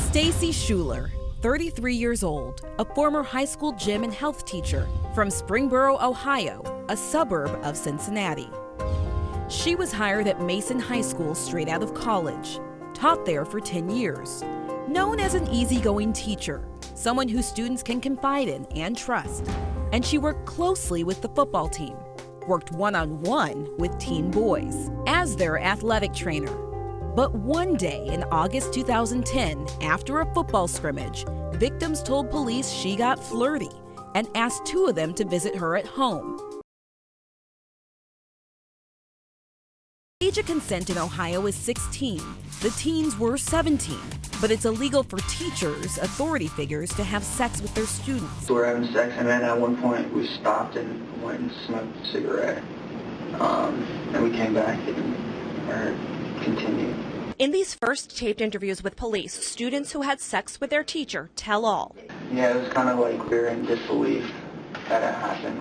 Stacy Schuler, 33 years old, a former high school gym and health teacher from Springboro, Ohio, a suburb of Cincinnati. She was hired at Mason High School straight out of college, taught there for 10 years. Known as an easygoing teacher, someone who students can confide in and trust. And she worked closely with the football team, worked one-on-one with teen boys as their athletic trainer. But one day in August 2010, after a football scrimmage, victims told police she got flirty and asked two of them to visit her at home. The age of consent in Ohio is 16. The teens were 17, but it's illegal for teachers, authority figures, to have sex with their students. We were having sex, and then at one point we stopped and went and smoked a cigarette. And we came back and continued. In these first taped interviews with police, students who had sex with their teacher tell all. Yeah, it was kind of like we were in disbelief that it happened.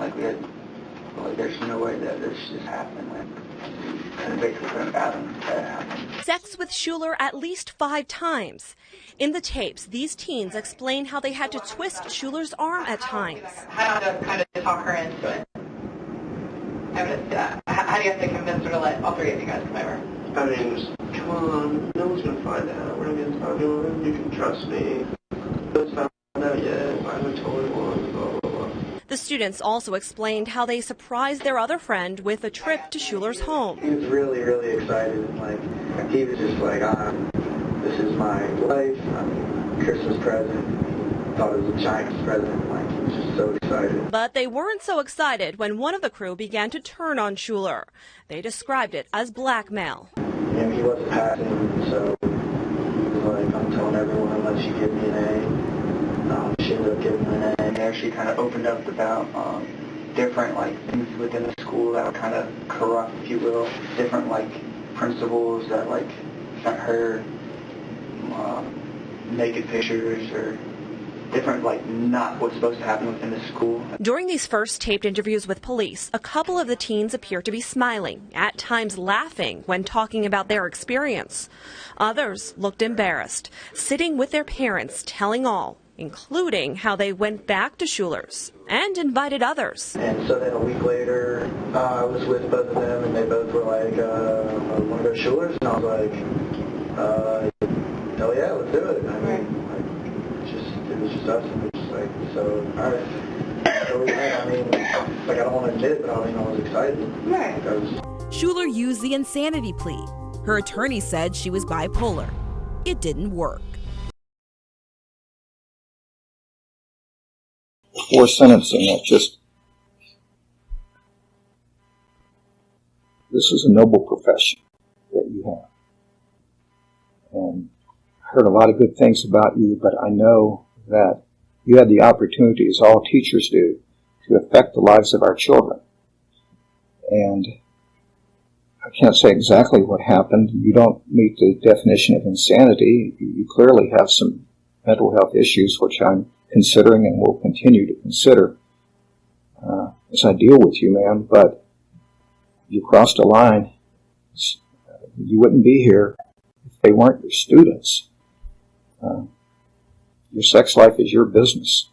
There's no way that this just happened. And basically couldn't fathom that it happened. Sex with Schuler at least 5 times. In the tapes, these teens explain how they had to twist Schuler's arm at times. How to kind of talk her into it. How do you have to convince her to let all 3 of you guys come over? I mean, just, come on, no one's going to find out. We're not going to find out. You can trust me. No one's found out yet. I haven't told anyone, blah, blah, blah. The students also explained how they surprised their other friend with a trip to Schuler's home. He was really, really excited. He was just like, this is my wife. Christmas present. Thought it was a giant present. He was just so excited. But they weren't so excited when one of the crew began to turn on Schuler. They described it as blackmail. He wasn't passing, so he was like, I'm telling everyone unless you give me an A. She ended up giving me an A. And there she kind of opened up about different things within the school that were kind of corrupt, if you will. Different principals that sent her naked pictures or different, not what's supposed to happen within the school. During these first taped interviews with police, a couple of the teens appeared to be smiling, at times laughing when talking about their experience. Others looked embarrassed, sitting with their parents, telling all, including how they went back to Schuler's and invited others. And so then a week later, I was with both of them, and they both were like, I want to go to Schuler's, and I was like, hell yeah, let's do it. It was just us, and it was just so, all right. So, I don't want to admit it, but I was excited. Right. Schuler used the insanity plea. Her attorney said she was bipolar. It didn't work. Before sentencing, this is a noble profession that you have. And I heard a lot of good things about you, but I know that you had the opportunity, as all teachers do, to affect the lives of our children. And I can't say exactly what happened. You don't meet the definition of insanity. You clearly have some mental health issues, which I'm considering and will continue to consider as I deal with you, man. But you crossed a line. You wouldn't be here if they weren't your students. Your sex life is your business.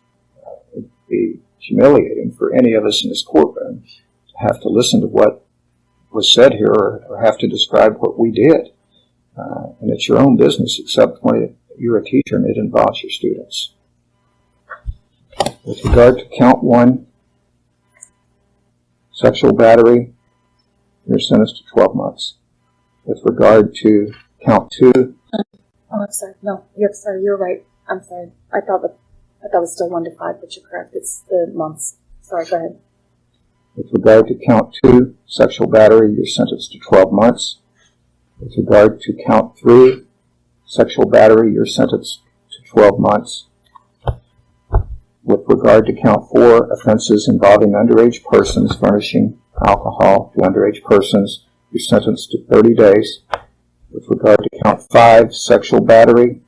It'd be humiliating for any of us in this courtroom to have to listen to what was said here or have to describe what we did. And it's your own business, except when you're a teacher and it involves your students. With regard to count 1, sexual battery, you're sentenced to 12 months. With regard to count 2... Oh, I'm sorry. No, you're right. I'm sorry. I thought it was still 1 to 5, but you're correct. It's the months. Sorry, go ahead. With regard to count 2, sexual battery, you're sentenced to 12 months. With regard to count 3, sexual battery, you're sentenced to 12 months. With regard to count 4, offenses involving underage persons furnishing alcohol to underage persons, you're sentenced to 30 days. With regard to count 5, sexual battery,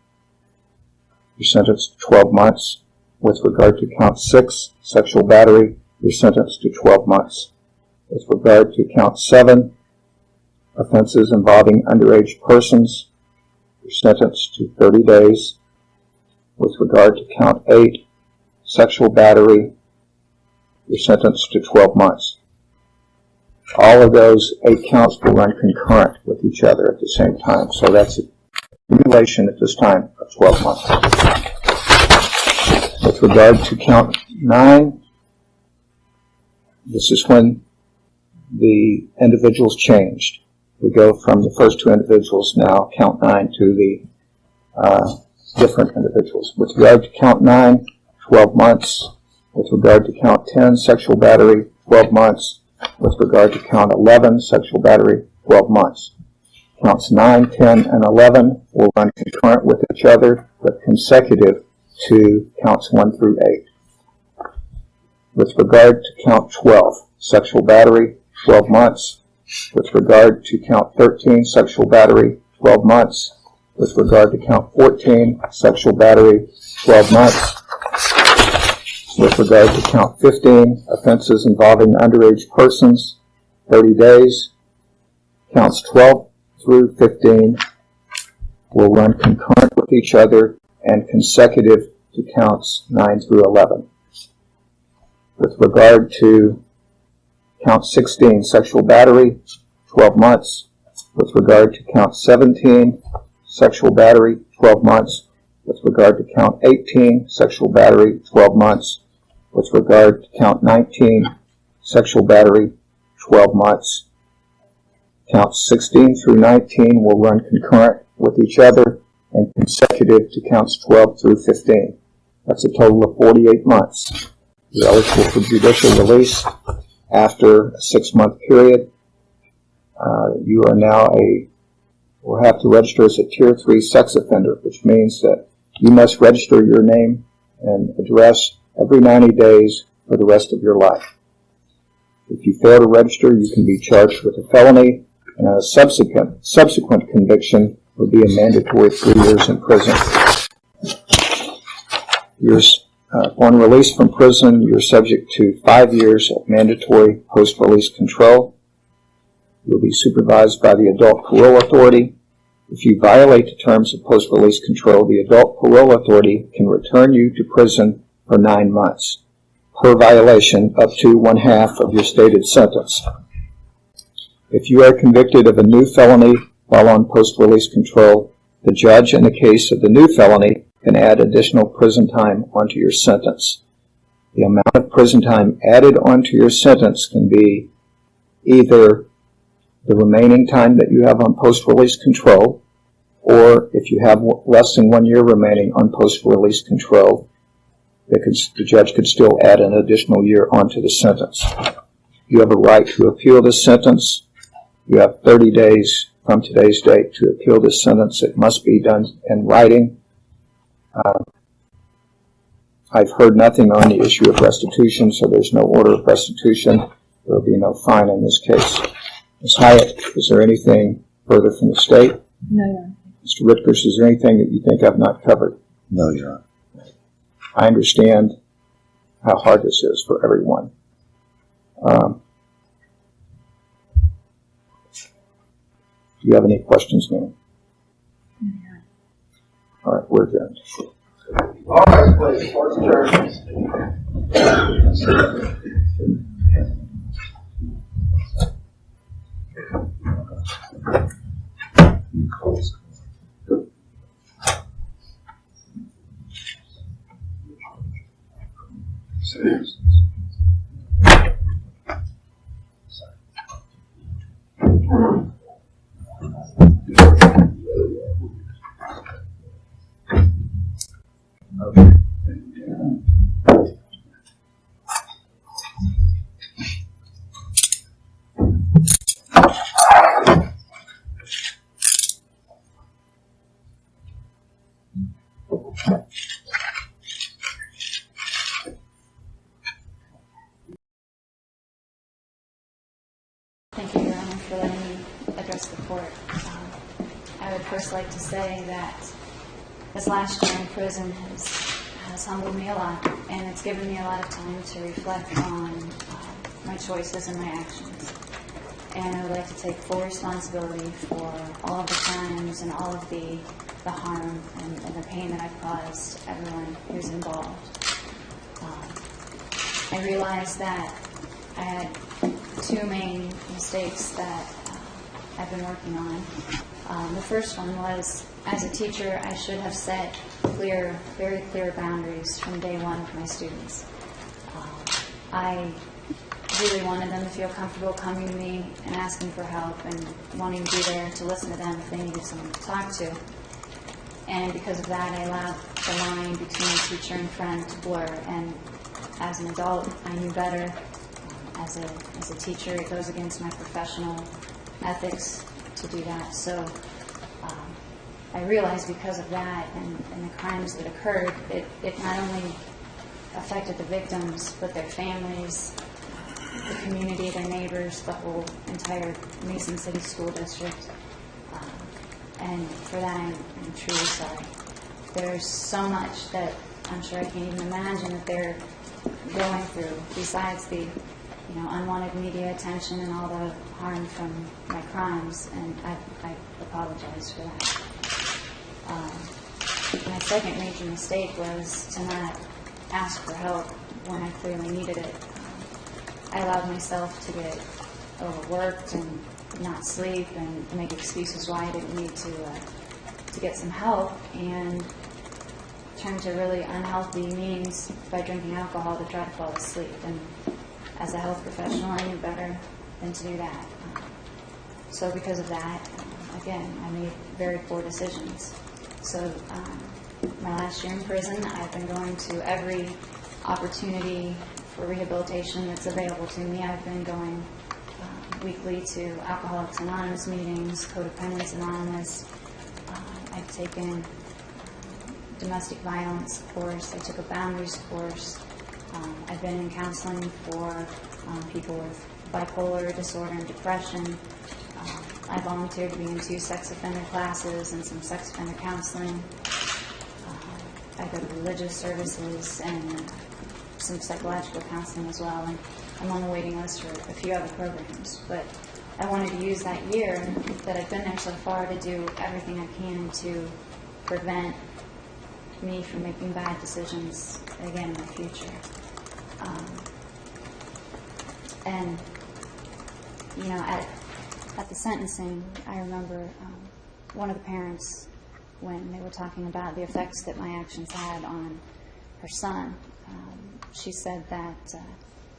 you're sentenced to 12 months. With regard to count 6, sexual battery, you're sentenced to 12 months. With regard to count 7, offenses involving underage persons, you're sentenced to 30 days. With regard to count 8, sexual battery, you're sentenced to 12 months. All of those 8 counts will run concurrent with each other at the same time. So that's a accumulation at this time of 12 months. With regard to count 9, this is when the individuals changed. We go from the first 2 individuals now, count 9, to the different individuals. With regard to count 9, 12 months. With regard to count 10, sexual battery, 12 months. With regard to count 11, sexual battery, 12 months. Counts 9, 10, and 11 will run concurrent with each other, but consecutive to counts 1 through 8. With regard to count 12, sexual battery, 12 months. With regard to count 13, sexual battery, 12 months. With regard to count 14, sexual battery, 12 months. With regard to count 15, offenses involving underage persons, 30 days. Counts 12 through 15 will run concurrent with each other and consecutive to counts 9 through 11. With regard to count 16, sexual battery, 12 months. With regard to count 17, sexual battery, 12 months. With regard to count 18, sexual battery, 12 months. With regard to count 19, sexual battery, 12 months. Counts 16 through 19 will run concurrent with each other and consecutive to counts 12 through 15. That's a total of 48 months. You're eligible for judicial release after a 6-month period. You are now will have to register as a Tier 3 sex offender, which means that you must register your name and address every 90 days for the rest of your life. If you fail to register, you can be charged with a felony, and a subsequent conviction would be a mandatory 3 years in prison. Upon release from prison, you're subject to 5 years of mandatory post-release control. You'll be supervised by the Adult Parole Authority. If you violate the terms of post-release control, the Adult Parole Authority can return you to prison for 9 months, per violation up to 1/2 of your stated sentence. If you are convicted of a new felony while on post-release control, the judge, in the case of the new felony, can add additional prison time onto your sentence. The amount of prison time added onto your sentence can be either the remaining time that you have on post-release control, or if you have less than 1 year remaining on post-release control, the judge could still add an additional year onto the sentence. You have a right to appeal this sentence. You have 30 days from today's date to appeal this sentence. It must be done in writing. I've heard nothing on the issue of restitution, so there's no order of restitution. There will be no fine in this case. Ms. Hyatt, is there anything further from the state? No, Your Honor. Mr. Ritkers, is there anything that you think I've not covered? No, Your Honor. I understand how hard this is for everyone. Do you have any questions, ma'am? No. All right, we're adjourned. All right, please. Court's adjourned. Thank you, Your Honor, for letting me address the court. I would first like to say that this last year in prison has humbled me a lot, and it's given me a lot of time to reflect on my choices and my actions. And I would like to take full responsibility for all of the crimes and all of the the harm and the pain that I've caused everyone who's involved. I realized that I had two main mistakes that I've been working on. The first one was, as a teacher, I should have set very clear boundaries from day one with my students. I really wanted them to feel comfortable coming to me and asking for help and wanting to be there to listen to them if they needed someone to talk to. And because of that, I allowed the line between teacher and friend to blur. And as an adult, I knew better. As a teacher, it goes against my professional ethics to do that. So I realized because of that and the crimes that occurred, it not only affected the victims, but their families, the community, their neighbors, the whole entire Mason City School District. And for that, I'm truly sorry. There's so much that I'm sure I can't even imagine that they're going through, besides the unwanted media attention and all the harm from my crimes, and I apologize for that. My second major mistake was to not ask for help when I clearly needed it. I allowed myself to get overworked and not sleep and make excuses why I didn't need to get some help, and turned to really unhealthy means by drinking alcohol to try to fall asleep. And as a health professional, I knew better than to do that. So because of that, again, I made very poor decisions. So my last year in prison, I've been going to every opportunity for rehabilitation that's available to me. I've been going weekly to Alcoholics Anonymous meetings, Codependence Anonymous. I've taken domestic violence course. I took a boundaries course. I've been in counseling for people with bipolar disorder and depression. I volunteered to be in 2 sex offender classes and some sex offender counseling. I go to religious services and some psychological counseling as well. And I'm on the waiting list for a few other programs. But I wanted to use that year that I've been there so far to do everything I can to prevent me from making bad decisions again in the future. And, at the sentencing, I remember one of the parents, when they were talking about the effects that my actions had on her son, she said that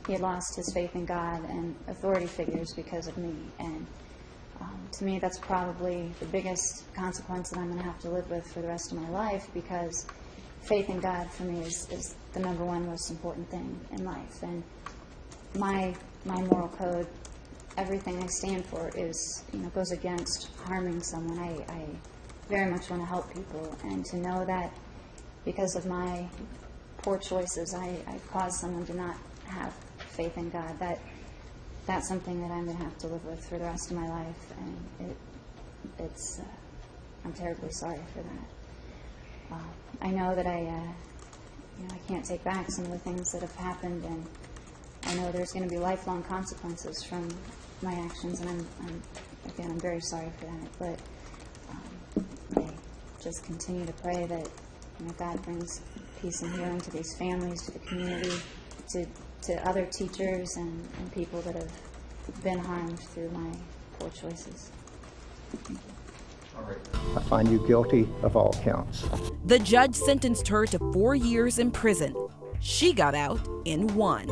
he had lost his faith in God and authority figures because of me. And to me, that's probably the biggest consequence that I'm going to have to live with for the rest of my life, because faith in God for me is the number one most important thing in life. And my moral code, everything I stand for is, goes against harming someone. I very much want to help people, and to know that because of my poor choices, I've caused someone to not have faith in God. That's something that I'm going to have to live with for the rest of my life, and I'm terribly sorry for that. I know that I can't take back some of the things that have happened, and I know there's going to be lifelong consequences from my actions, and I'm very sorry for that. But I just continue to pray that God brings peace and healing to these families, to the community, to other teachers and people that have been harmed through my poor choices. I find you guilty of all counts. The judge sentenced her to 4 years in prison. She got out in 1.